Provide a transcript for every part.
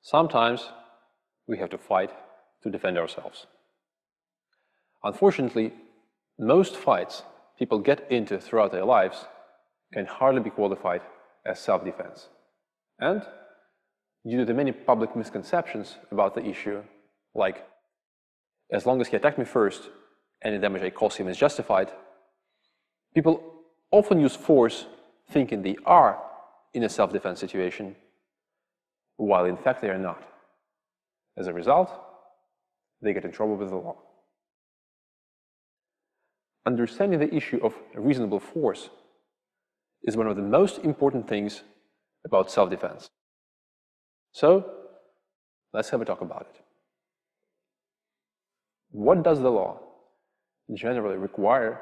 Sometimes we have to fight to defend ourselves. Unfortunately, most fights people get into throughout their lives can hardly be qualified as self-defense. And due to the many public misconceptions about the issue, like, as long as he attacked me first, any damage I cause him is justified, people often use force thinking they are in a self-defense situation, while in fact they are not. As a result, they get in trouble with the law. Understanding the issue of reasonable force is one of the most important things about self-defense. So, let's have a talk about it. What does the law generally require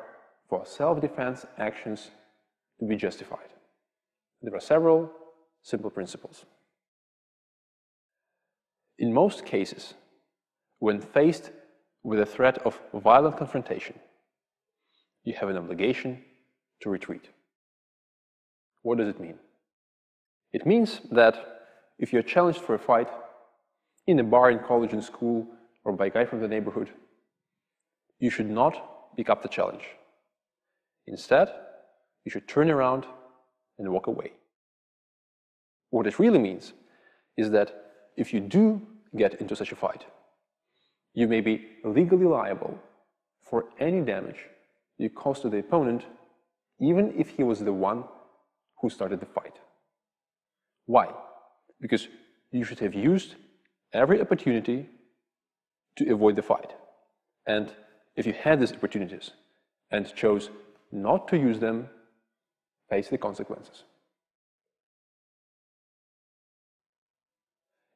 for self-defense actions to be justified? There are several simple principles. In most cases, when faced with a threat of violent confrontation, you have an obligation to retreat. What does it mean? It means that if you're challenged for a fight in a bar, in college, in school, or by a guy from the neighborhood, you should not pick up the challenge. Instead, you should turn around and walk away. What it really means is that if you do get into such a fight, you may be legally liable for any damage you cause to the opponent, even if he was the one who started the fight. Why? Because you should have used every opportunity to avoid the fight. And if you had these opportunities and chose not to use them, face the consequences.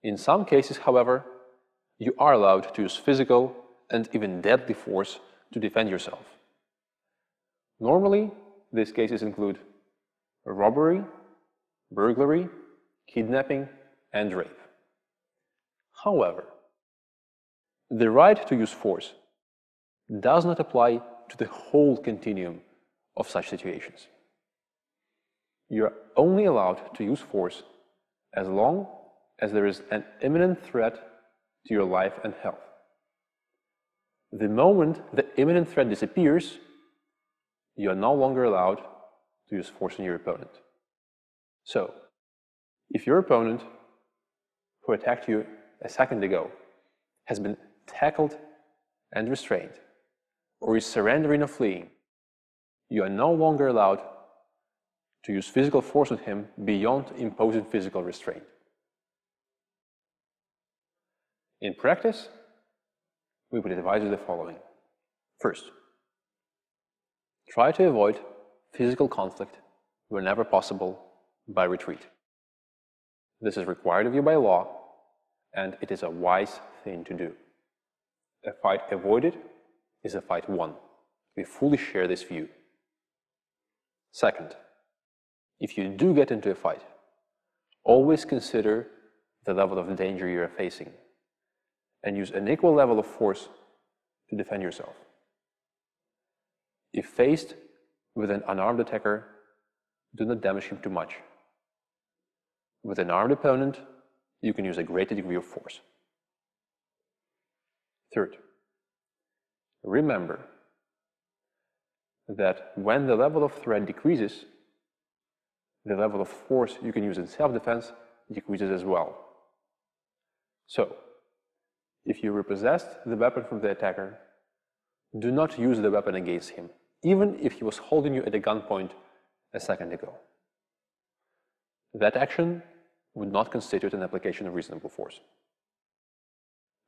In some cases, however, you are allowed to use physical and even deadly force to defend yourself. Normally, these cases include robbery, burglary, kidnapping, and rape. However, the right to use force does not apply to the whole continuum of such situations. You are only allowed to use force as long as there is an imminent threat to your life and health. The moment the imminent threat disappears, you are no longer allowed to use force on your opponent. So, if your opponent, who attacked you a second ago, has been tackled and restrained, or is surrendering or fleeing, you are no longer allowed to use physical force on him beyond imposing physical restraint. In practice, we would advise you the following. First, try to avoid physical conflict whenever possible by retreat. This is required of you by law, and it is a wise thing to do. A fight avoided is a fight won. We fully share this view. Second, if you do get into a fight, always consider the level of danger you are facing and use an equal level of force to defend yourself. If faced with an unarmed attacker, do not damage him too much. With an armed opponent, you can use a greater degree of force. Third, remember that when the level of threat decreases, the level of force you can use in self-defense decreases as well. So, if you repossessed the weapon from the attacker, do not use the weapon against him, even if he was holding you at a gunpoint a second ago. That action would not constitute an application of reasonable force.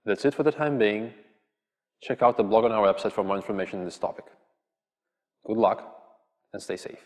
That's it for the time being. Check out the blog on our website for more information on this topic. Good luck and stay safe.